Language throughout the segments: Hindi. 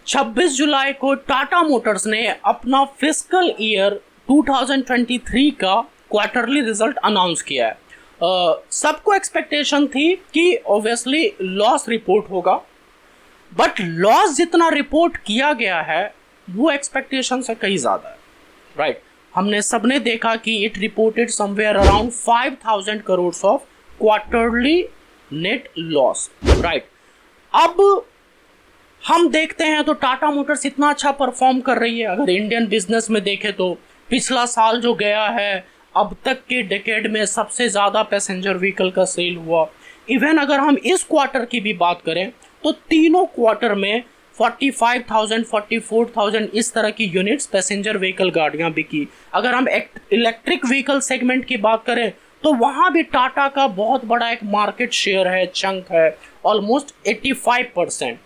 26 जुलाई को टाटा मोटर्स ने अपना फिस्कल ईयर 2023 का क्वार्टरली रिजल्ट अनाउंस किया है। सबको एक्सपेक्टेशन थी कि ऑब्वियसली लॉस रिपोर्ट होगा, बट लॉस जितना रिपोर्ट किया गया है वो एक्सपेक्टेशन से कहीं ज़्यादा है, राइट। हमने सबने देखा कि it reported somewhere around 5000 crore of quarterly net loss, right. अब हम देखते हैं तो टाटा मोटर्स इतना अच्छा परफॉर्म कर रही है। अगर इंडियन बिजनेस में देखें तो पिछला साल जो गया है अब तक के डेकेड में सबसे ज़्यादा पैसेंजर व्हीकल का सेल हुआ। इवन अगर हम इस क्वार्टर की भी बात करें तो तीनों क्वार्टर में 45,000 44,000 इस तरह की यूनिट्स पैसेंजर व्हीकल गाड़ियाँ बिकी। अगर हम इलेक्ट्रिक व्हीकल सेगमेंट की बात करें तो वहाँ भी टाटा का बहुत बड़ा एक मार्केट शेयर है, चंक है, ऑलमोस्ट 85%।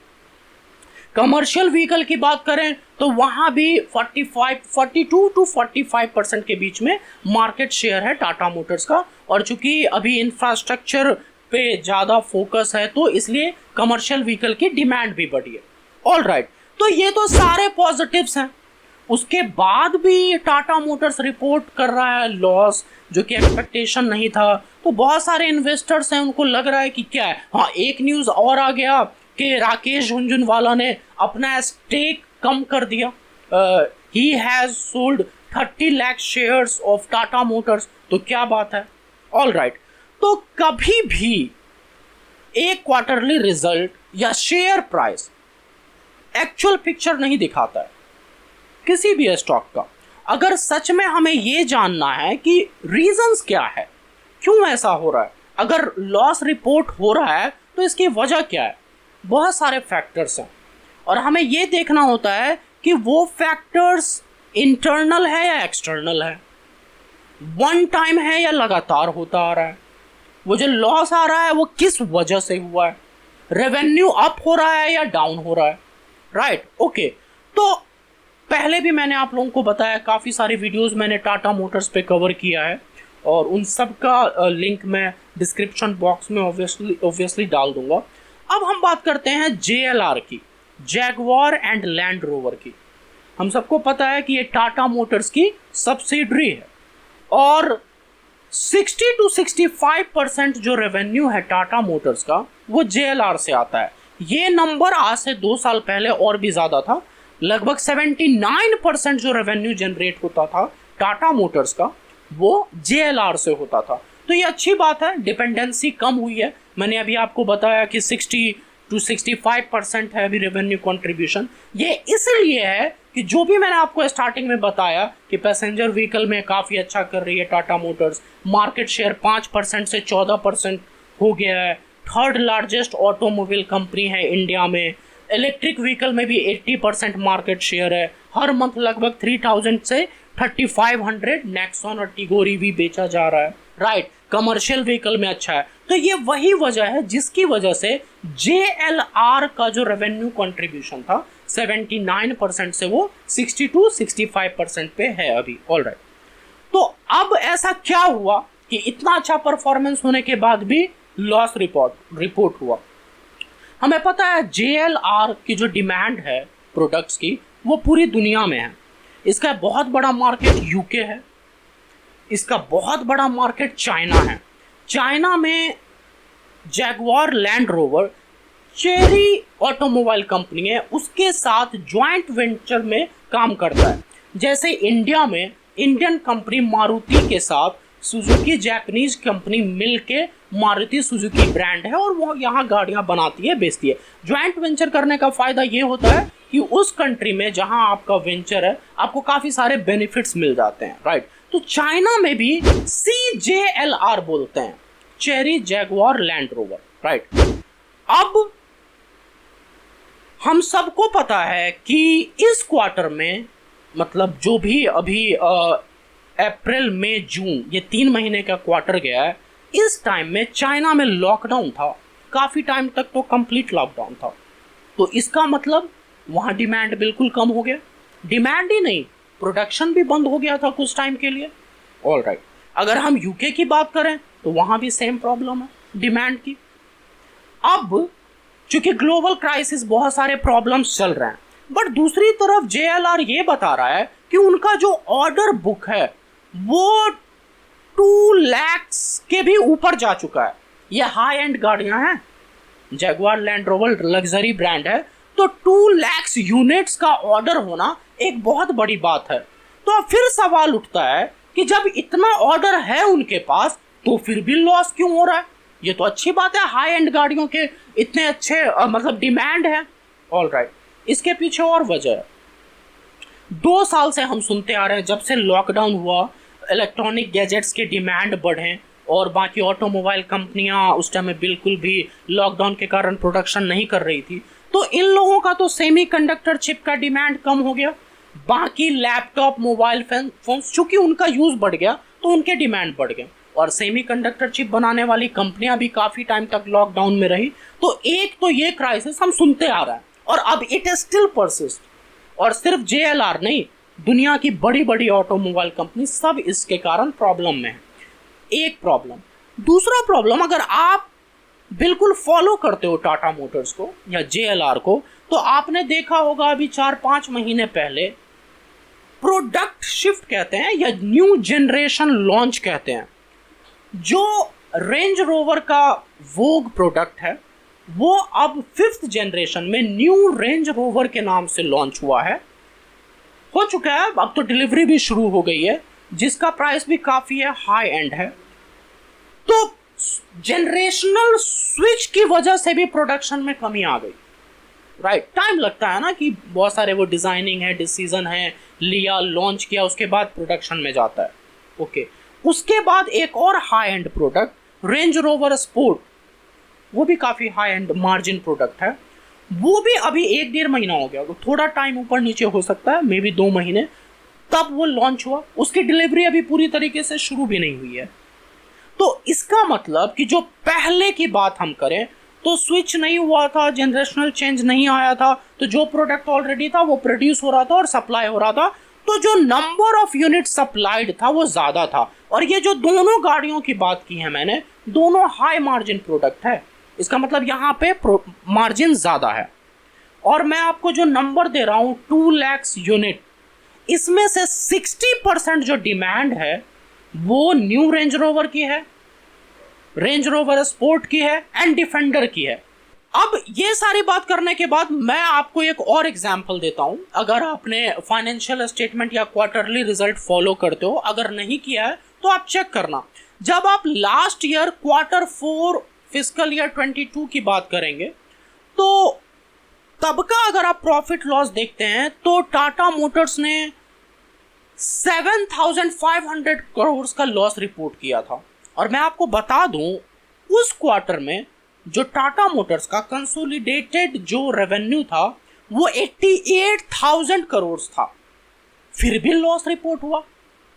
कमर्शियल व्हीकल की बात करें तो वहाँ भी 42 टू 45% के बीच में मार्केट शेयर है टाटा मोटर्स का। और चूंकि अभी इंफ्रास्ट्रक्चर पे ज़्यादा फोकस है तो इसलिए कमर्शियल व्हीकल की डिमांड भी बढ़ी है। ऑल राइट, तो ये तो सारे पॉजिटिव्स हैं। उसके बाद भी टाटा मोटर्स रिपोर्ट कर रहा है लॉस, जो कि एक्सपेक्टेशन नहीं था। तो बहुत सारे इन्वेस्टर्स हैं, उनको लग रहा है कि क्या है। हाँ, एक न्यूज़ और आ गया कि राकेश झुनझुनवाला ने अपना स्टेक कम कर दिया। He has sold 30 lakh shares of Tata Motors. तो क्या बात है। ऑल राइट, तो कभी भी एक क्वार्टरली रिजल्ट या शेयर प्राइस एक्चुअल पिक्चर नहीं दिखाता है किसी भी स्टॉक का। अगर सच में हमें ये जानना है कि रीजंस क्या है, क्यों ऐसा हो रहा है, अगर लॉस रिपोर्ट हो रहा है तो इसकी वजह क्या है। बहुत सारे फैक्टर्स हैं और हमें ये देखना होता है कि वो फैक्टर्स इंटरनल है या एक्सटर्नल है, वन टाइम है या लगातार होता आ रहा है। वो जो लॉस आ रहा है वो किस वजह से हुआ है, रेवेन्यू अप हो रहा है या डाउन हो रहा है, राइट। ओके, तो पहले भी मैंने आप लोगों को बताया, काफ़ी सारी वीडियोस मैंने टाटा मोटर्स पे कवर किया है और उन सब का लिंक मैं डिस्क्रिप्शन बॉक्स में ऑब्वियसली डाल दूंगा। अब हम बात करते हैं JLR की, जैगवार एंड लैंड रोवर की। हम सबको पता है कि ये टाटा मोटर्स की सब्सिडरी है और 60 to 65% जो रेवेन्यू है टाटा मोटर्स का वो JLR से आता है। ये नंबर आज से 2 साल पहले और भी ज़्यादा था। लगभग 79% जो रेवेन्यू जनरेट होता था टाटा मोटर्स का वो JLR से होता था। तो ये अच्छी बात है, डिपेंडेंसी कम हुई है। मैंने अभी आपको बताया कि 60 to 65% है अभी रेवेन्यू कंट्रीब्यूशन। ये इसलिए है कि जो भी मैंने आपको स्टार्टिंग में बताया कि पैसेंजर व्हीकल में काफ़ी अच्छा कर रही है टाटा मोटर्स, मार्केट शेयर 5% से 14% हो गया है, थर्ड लार्जेस्ट ऑटोमोबाइल कंपनी है इंडिया में, इलेक्ट्रिक व्हीकल में भी 80% मार्केट शेयर है, हर मंथ लगभग 3000 से 3500 नेक्सॉन और टिगोरी भी बेचा जा रहा है, राइट। कमर्शियल व्हीकल में अच्छा है। तो ये वही वजह है जिसकी वजह से JLR का जो रेवेन्यू कंट्रीब्यूशन था 79% से वो 60 to 65% पे है अभी। ऑल राइट, तो अब ऐसा क्या हुआ कि इतना अच्छा परफॉर्मेंस होने के बाद भी लॉस रिपोर्ट हुआ। हमें पता है JLR की जो डिमांड है प्रोडक्ट्स की वो पूरी दुनिया में है। इसका बहुत बड़ा मार्केट UK है, इसका बहुत बड़ा मार्केट चाइना है। चाइना में Jaguar land rover cherry automobile company है, उसके साथ जॉइंट वेंचर में काम करता है। जैसे इंडिया में इंडियन कंपनी मारुति के साथ सुजुकी जापानीज कंपनी मिलके मारुति सुजुकी ब्रांड है और वो यहाँ गाड़ियाँ बनाती है, बेचती है। जॉइंट वेंचर करने का फ़ायदा ये होता है कि उस कंट्री में जहाँ आपका वेंचर है आपको काफ़ी सारे बेनिफिट्स मिल जाते हैं, राइट। तो चाइना में भी CJLR बोलते हैं, cherry Jaguar land rover, right. अब हम सबको पता है कि इस क्वार्टर में, मतलब जो भी अभी अप्रैल मई जून ये 3 महीने का क्वार्टर गया है, इस टाइम में चाइना में लॉकडाउन था, काफ़ी टाइम तक तो कंप्लीट लॉकडाउन था। तो इसका मतलब वहाँ डिमांड बिल्कुल कम हो गया। डिमांड ही नहीं, प्रोडक्शन भी बंद हो गया था कुछ टाइम के लिए। ऑल राइट, अगर हम UK की बात करें तो वहाँ भी सेम प्रॉब्लम है डिमांड की। अब चूंकि ग्लोबल क्राइसिस, बहुत सारे प्रॉब्लम्स चल रहे हैं, बट दूसरी तरफ JLR ये बता रहा है कि उनका जो ऑर्डर बुक है वो 2 लाख के भी ऊपर जा चुका है। ये हाई एंड गाड़ियां हैं, Jaguar land rover luxury brand है, तो 2 लाख यूनिट्स का ऑर्डर होना एक बहुत बड़ी बात है। तो अब फिर सवाल उठता है कि जब इतना ऑर्डर है उनके पास तो फिर भी लॉस क्यों हो रहा है? ये तो अच्छी बात है, हाई एंड गाड़ियों के इतने अच्छे मतलब डिमांड है। ऑलराइट, इसके पीछे और वजह है। 2 साल से हम सुनते आ रहे हैं, जब से लॉकडाउन हुआ, इलेक्ट्रॉनिक गैजेट्स के डिमांड बढ़े और बाकी ऑटोमोबाइल कंपनियां उस टाइम में बिल्कुल भी लॉकडाउन के कारण प्रोडक्शन नहीं कर रही थी, तो इन लोगों का तो सेमीकंडक्टर चिप का डिमांड कम हो गया। बाकी लैपटॉप, मोबाइल फोन्स, चूंकि उनका यूज बढ़ गया तो उनके डिमांड बढ़ गए। और सेमीकंडक्टर चिप बनाने वाली कंपनियां भी काफी टाइम तक लॉकडाउन में रही। तो एक तो ये क्राइसिस हम सुनते आ रहा है और अब इट इज स्टिल परसिस्ट। और सिर्फ JLR नहीं, दुनिया की बड़ी बड़ी ऑटोमोबाइल कंपनी सब इसके कारण प्रॉब्लम में है। एक प्रॉब्लम। दूसरा प्रॉब्लम, अगर आप बिल्कुल फॉलो करते हो टाटा मोटर्स को या JLR को, तो आपने देखा होगा अभी 4-5 महीने पहले प्रोडक्ट शिफ्ट कहते हैं या न्यू जनरेशन लॉन्च कहते हैं। जो रेंज रोवर का वोग प्रोडक्ट है वो अब 5th जनरेशन में न्यू रेंज रोवर के नाम से लॉन्च हुआ है, हो चुका है। अब तो डिलीवरी भी शुरू हो गई है, जिसका प्राइस भी काफी है, हाई एंड है। तो जनरेशनल स्विच की वजह से भी प्रोडक्शन में कमी आ गई। राइट, टाइम लगता है ना, कि बहुत सारे वो डिजाइनिंग है, डिसीजन है, लिया, लॉन्च किया, उसके बाद प्रोडक्शन में जाता है। ओके, उसके बाद एक और high and product range rover sport, वो भी काफी हाई एंड मार्जिन प्रोडक्ट है, वो भी अभी 1-1.5 महीना हो गया, थोड़ा टाइम ऊपर नीचे हो सकता है, मे बी 2 महीने, तब वो लॉन्च हुआ। उसकी डिलीवरी अभी पूरी तरीके से शुरू भी नहीं हुई है। तो इसका मतलब कि जो पहले की बात हम करें तो स्विच नहीं हुआ था, जनरेशनल चेंज नहीं आया था, तो जो प्रोडक्ट ऑलरेडी था वो प्रोड्यूस हो रहा था और सप्लाई हो रहा था, तो जो नंबर ऑफ यूनिट सप्लाइड था वो ज़्यादा था। और ये जो दोनों गाड़ियों की बात की है मैंने, दोनों हाई मार्जिन प्रोडक्ट है, इसका मतलब यहाँ पे मार्जिन ज़्यादा है। और मैं आपको जो नंबर दे रहा हूँ 2 लाख यूनिट, इसमें से 60% जो डिमांड है वो न्यू रेंज रोवर की है, रेंज रोवर स्पोर्ट की है एंड डिफेंडर की है। अब ये सारी बात करने के बाद मैं आपको एक और एग्जांपल देता हूं। अगर आपने फाइनेंशियल स्टेटमेंट या क्वार्टरली रिजल्ट फॉलो करते हो, अगर नहीं किया है तो आप चेक करना। जब आप last year Q4 fiscal year 22 की बात करेंगे तो तब का अगर आप प्रॉफिट लॉस देखते हैं तो टाटा मोटर्स ने 7,500 करोड़ का लॉस रिपोर्ट किया था। और मैं आपको बता दूं, उस क्वार्टर में जो टाटा मोटर्स का कंसोलिडेटेड जो रेवेन्यू था वो 88,000 करोड़ था, फिर भी लॉस रिपोर्ट हुआ।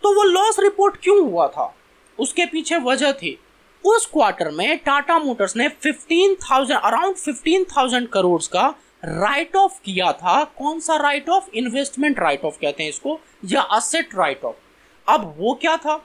तो वो लॉस रिपोर्ट क्यों हुआ था, उसके पीछे वजह थी। उस क्वार्टर में टाटा मोटर्स ने अराउंड 15,000 करोड़ का राइट ऑफ किया था। कौन सा right of? Investment right of कहते हैं इसको, या असेट राइट ऑफ। अब वो क्या था,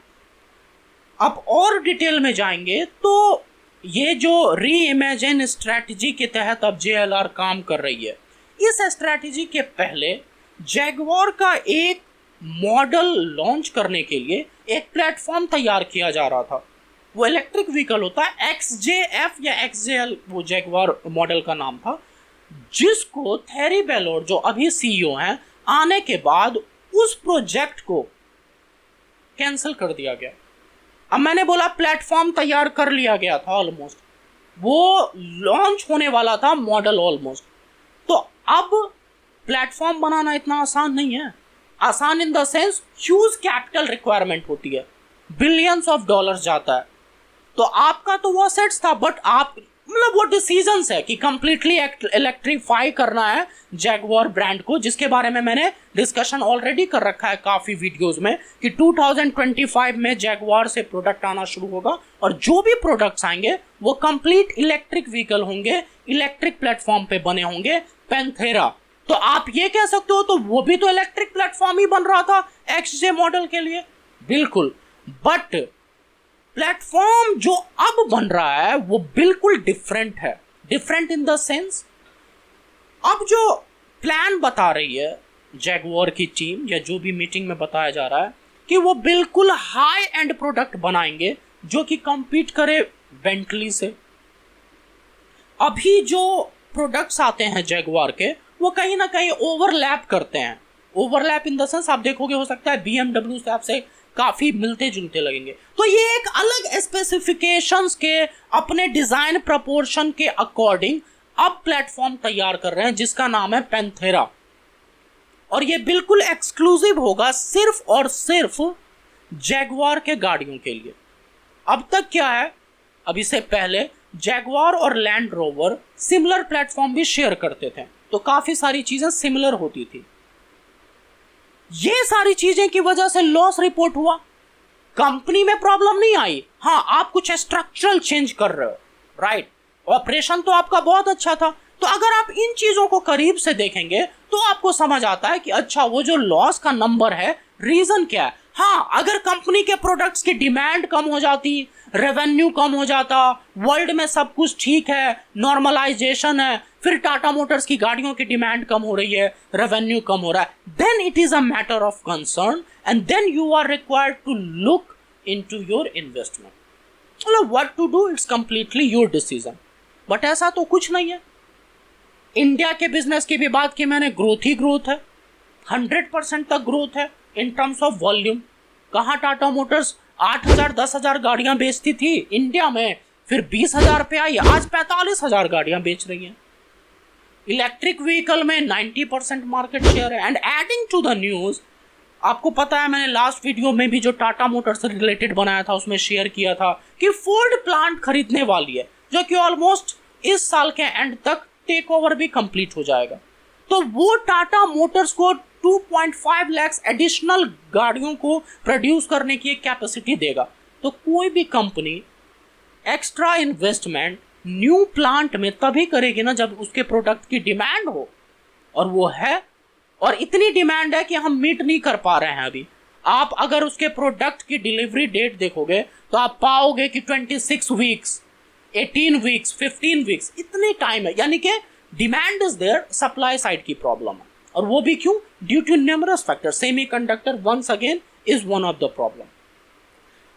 अब और डिटेल में जाएंगे तो ये जो री इमेजिन स्ट्रैटेजी के तहत अब JLR काम कर रही है, इस स्ट्रैटेजी के पहले जैगवार का एक मॉडल लॉन्च करने के लिए एक प्लेटफॉर्म तैयार किया जा रहा था। वो इलेक्ट्रिक व्हीकल होता है, XJF या XJL वो जैगवार मॉडल का नाम था, जिसको थेरी बेलोर जो अभी CEO हैं, आने के बाद उस प्रोजेक्ट को कैंसिल कर दिया गया। अब मैंने बोला प्लेटफॉर्म तैयार कर लिया गया था ऑलमोस्ट, वो लॉन्च होने वाला था मॉडल ऑलमोस्ट। तो अब प्लेटफॉर्म बनाना इतना आसान नहीं है। आसान in the sense huge capital requirement होती है, बिलियंस ऑफ डॉलर्स जाता है। तो आपका तो वो सेट्स था, बट आप मतलब वो डिसीजंस है कि कंप्लीटली इलेक्ट्रीफाई करना है जैगवार ब्रांड को, जिसके बारे में मैंने डिस्कशन ऑलरेडी कर रखा है काफ़ी वीडियोस में कि 2025 में जैगवार से प्रोडक्ट आना शुरू होगा और जो भी प्रोडक्ट्स आएंगे वो कंप्लीट इलेक्ट्रिक व्हीकल होंगे, इलेक्ट्रिक प्लेटफॉर्म पे बने होंगे, पैंथेरा। तो आप ये कह सकते हो तो वो भी तो इलेक्ट्रिक प्लेटफॉर्म ही बन रहा था XJ मॉडल के लिए, बिल्कुल। बट प्लेटफॉर्म जो अब बन रहा है वो बिल्कुल डिफरेंट है। डिफरेंट इन द सेंस, अब जो प्लान बता रही है जैगुआर की टीम, या जो भी मीटिंग में बताया जा रहा है, कि वो बिल्कुल हाई एंड प्रोडक्ट बनाएंगे जो कि compete करे बेंटली से। अभी जो प्रोडक्ट्स आते हैं जैगुआर के, वो कहीं ना कहीं ओवरलैप करते हैं। ओवरलैप इन द सेंस, आप देखोगे हो सकता है BMW से आपसे काफी मिलते जुलते लगेंगे। तो ये एक अलग स्पेसिफिकेशंस के, अपने डिजाइन प्रपोर्शन के अकॉर्डिंग अब प्लेटफॉर्म तैयार कर रहे हैं जिसका नाम है पैंथेरा, और ये बिल्कुल एक्सक्लूसिव होगा सिर्फ और सिर्फ जैगुआर के गाड़ियों के लिए। अब तक क्या है, अभी से पहले जैगुआर और लैंड रोवर सिमिलर प्लेटफॉर्म भी शेयर करते थे, तो काफी सारी चीजें सिमिलर होती थी। ये सारी चीजें की वजह से लॉस रिपोर्ट हुआ, कंपनी में प्रॉब्लम नहीं आई। हाँ, आप कुछ स्ट्रक्चरल चेंज कर रहे हो, राइट, ऑपरेशन तो आपका बहुत अच्छा था। तो अगर आप इन चीजों को करीब से देखेंगे तो आपको समझ आता है कि अच्छा, वो जो लॉस का नंबर है, रीजन क्या है। हाँ, अगर कंपनी के प्रोडक्ट्स की डिमांड कम हो जाती, रेवेन्यू कम हो जाता, वर्ल्ड में सब कुछ ठीक है, नॉर्मलाइजेशन है, फिर टाटा मोटर्स की गाड़ियों की डिमांड कम हो रही है, रेवेन्यू कम हो रहा है, then it is a matter of concern and then you are required to look into your investment. मतलब what to do, it's completely your decision. But ऐसा तो कुछ नहीं है। इंडिया के बिजनेस की भी बात की मैंने, ग्रोथ ही ग्रोथ है, 100% तक ग्रोथ है इन टर्म्स ऑफ वॉल्यूम। कहाँ टाटा मोटर्स 8,000 10,000 गाड़ियां बेचती थी इंडिया में, फिर 20,000 पे आई, आज 45,000 गाड़ियां बेच रही हैं। इलेक्ट्रिक व्हीकल में 90% मार्केट शेयर है। And adding to the news, आपको पता है मैंने लास्ट वीडियो में भी जो टाटा मोटर्स से रिलेटेड बनाया था उसमें शेयर किया था कि फोर्ड प्लांट खरीदने वाली है, जो कि ऑलमोस्ट इस साल के एंड तक टेक ओवर भी कंप्लीट हो जाएगा। तो वो टाटा मोटर्स को 2.5 लाख एडिशनल गाड़ियों को प्रोड्यूस करने की एक कैपेसिटी देगा। तो कोई भी company extra investment new plant में तभी करेगी ना जब उसके प्रोडक्ट की डिमांड हो, और वो है, और इतनी डिमांड है कि हम मीट नहीं कर पा रहे हैं अभी। आप अगर उसके प्रोडक्ट की डिलीवरी डेट देखोगे तो आप पाओगे कि 26 वीक्स, 18 वीक्स, 15 वीक्स, इतने टाइम है। यानी कि demand is there, supply side की प्रॉब्लम है, और वो भी क्यों? Due to numerous factor. Semiconductor once again is one of the problem.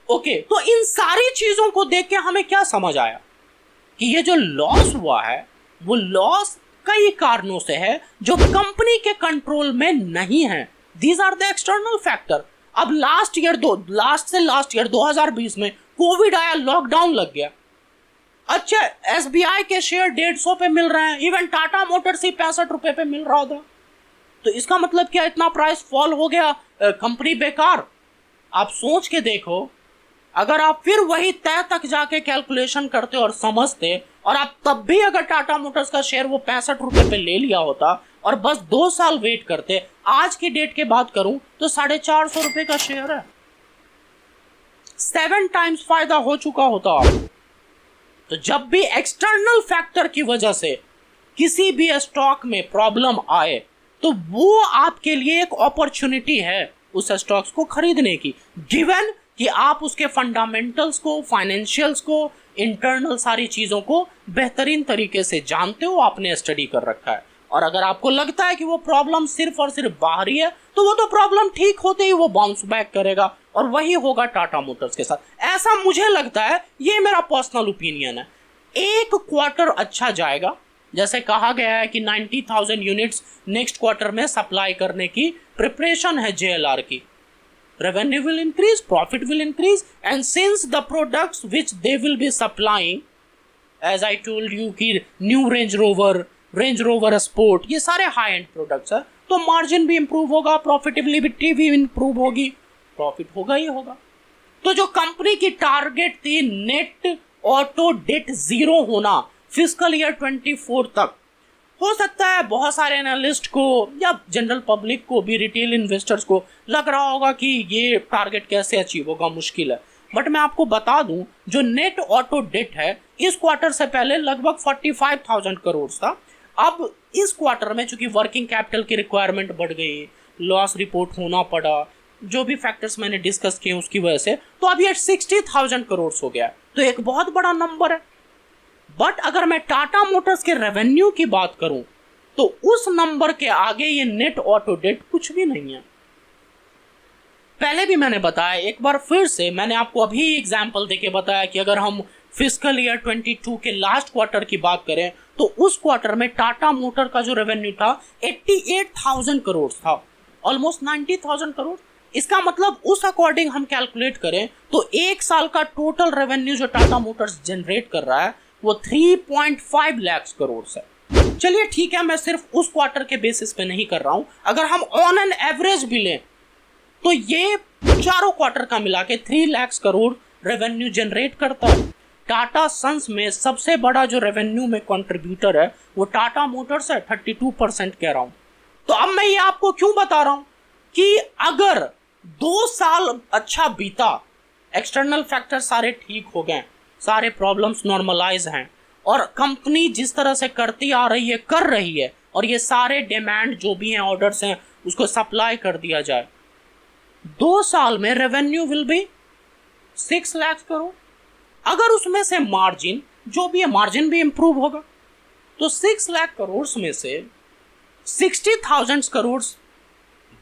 Okay, तो इन सारी चीजों को देख के हमें क्या समझ आया कि ये जो लॉस हुआ है, वो लॉस कई कारणों से है जो कंपनी के कंट्रोल में नहीं है। These are the external factor. अब लास्ट ईयर 2020 में कोविड आया, लॉकडाउन लग गया। अच्छा, एसबीआई के शेयर 150 पे मिल रहे हैं, इवन टाटा मोटर्स ही 65 रुपए पे मिल रहा था। तो इसका मतलब क्या, इतना प्राइस फॉल हो गया, कंपनी बेकार? आप सोच के देखो, अगर आप फिर वही तय तक जाके कैलकुलेशन करते और समझते, और आप तब भी अगर टाटा मोटर्स का शेयर वो 65 रुपए पे ले लिया होता और बस 2 साल वेट करते, आज की डेट के बात करूं तो 450 रुपए का शेयर है, 7 टाइम्स फायदा हो चुका होता आपको। तो जब भी एक्सटर्नल फैक्टर की वजह से किसी भी स्टॉक में प्रॉब्लम आए, तो वो आपके लिए एक अपॉर्चुनिटी है उस स्टॉक्स को खरीदने की, गिवन कि आप उसके फंडामेंटल्स को, फाइनेंशियल्स को, इंटरनल सारी चीजों को बेहतरीन तरीके से जानते हो, आपने स्टडी कर रखा है। और अगर आपको लगता है कि वो प्रॉब्लम सिर्फ और सिर्फ बाहरी है, तो वो तो प्रॉब्लम ठीक होते ही वो बाउंस बैक करेगा, और वही होगा टाटा मोटर्स के साथ। ऐसा मुझे लगता है, ये मेरा पर्सनल ओपिनियन है। एक क्वार्टर अच्छा जाएगा, जैसे कहा गया है कि 90,000 यूनिट्स नेक्स्ट क्वार्टर में सप्लाई करने की प्रिपरेशन है JLR की। Revenue will increase, profit will increase, and since the products which they will be supplying, as I told you कि new Range Rover Sport, ये सारे high end products है, तो margin भी improve होगा, profitability भी improve होगी, profit होगा ही होगा। तो जो कंपनी की टारगेट थी नेट ऑटो डेट 0 होना फिस्कल ईयर 24 तक, हो सकता है बहुत सारे एनालिस्ट को या जनरल पब्लिक को भी, रिटेल इन्वेस्टर्स को लग रहा होगा कि ये टारगेट कैसे अचीव होगा, मुश्किल है। बट मैं आपको बता दूं, जो नेट ऑटो डेट है इस क्वार्टर से पहले लगभग 45,000 करोड़ था। अब इस क्वार्टर में चूंकि वर्किंग कैपिटल की रिक्वायरमेंट बढ़ गई, लॉस रिपोर्ट होना पड़ा, जो भी फैक्टर्स मैंने डिस्कस किए उसकी वजह से, तो अब ये 60,000 करोड़ हो गया, तो एक बहुत बड़ा नंबर है। बट अगर मैं टाटा मोटर्स के रेवेन्यू की बात करूं, तो उस नंबर के आगे ये नेट ऑटो डेट कुछ भी नहीं है। पहले भी मैंने बताया, एक बार फिर से मैंने आपको अभी एग्जाम्पल देके बताया कि अगर हम फिस्कल ईयर 22 के लास्ट क्वार्टर की बात करें तो उस क्वार्टर में टाटा मोटर का जो रेवेन्यू था 88,000 करोड़ था, ऑलमोस्ट 90,000 करोड़। इसका मतलब उस अकॉर्डिंग हम कैलकुलेट करें तो एक साल का टोटल रेवेन्यू जो टाटा मोटर्स जनरेट कर रहा है वो 3.5 लाख करोड़ है। चलिए ठीक है, मैं सिर्फ उस क्वार्टर के बेसिस पे नहीं कर रहा हूं, अगर हम ऑन एन एवरेज भी लें तो ये चारों क्वार्टर का मिला के 3 लाख करोड़ रेवेन्यू जनरेट करता है। टाटा सन्स में सबसे बड़ा जो रेवेन्यू में कंट्रीब्यूटर है वो टाटा मोटर्स है, 32% कह रहा हूं। तो अब मैं ये आपको क्यों बता रहा हूं कि अगर 2 साल अच्छा बीता, एक्सटर्नल फैक्टर सारे ठीक हो गए, सारे प्रॉब्लम्स नॉर्मलाइज हैं और कंपनी जिस तरह से करती आ रही है कर रही है और ये सारे डिमांड जो भी हैं, ऑर्डर्स हैं, उसको सप्लाई कर दिया जाए, 2 साल में revenue will be 6 lakh crore. अगर उसमें से मार्जिन जो भी है, मार्जिन भी इंप्रूव होगा, तो 6 लाख करोड़ में से 60,000 करोड़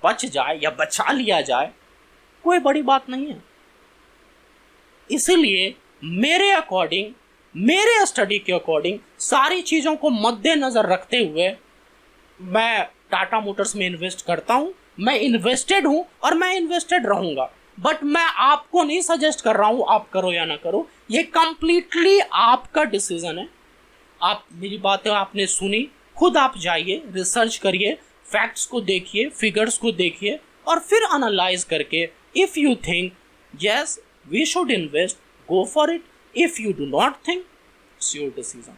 बच जाए या बचा लिया जाए, कोई बड़ी बात नहीं है। इसीलिए मेरे अकॉर्डिंग, मेरे स्टडी के अकॉर्डिंग, सारी चीज़ों को मद्देनजर रखते हुए मैं टाटा मोटर्स में इन्वेस्ट करता हूं। मैं इन्वेस्टेड हूं और मैं इन्वेस्टेड रहूंगा, बट मैं आपको नहीं सजेस्ट कर रहा हूं आप करो या ना करो, ये कंप्लीटली आपका डिसीजन है। आप मेरी बातें आपने सुनी, खुद आप जाइए, रिसर्च करिए, फैक्ट्स को देखिए, फिगर्स को देखिए और फिर एनालाइज करके if you think yes we should invest, go for it. If you do not think, it's your decision.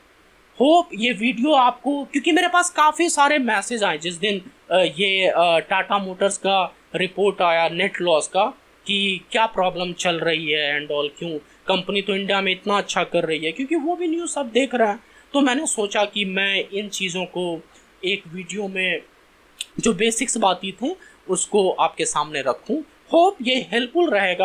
Hope ये वीडियो आपको, क्योंकि मेरे पास काफ़ी सारे मैसेज आए जिस दिन ये टाटा मोटर्स का रिपोर्ट आया नेट लॉस का कि क्या प्रॉब्लम चल रही है एंड ऑल, क्यों कंपनी तो इंडिया में इतना अच्छा कर रही है, क्योंकि वो भी न्यूज़ सब देख रहे हैं। तो मैंने सोचा कि मैं इन चीज़ों को एक वीडियो में जो बेसिक्स बातें थे उसको आपके सामने रखूं। होप ये हेल्पफुल रहेगा।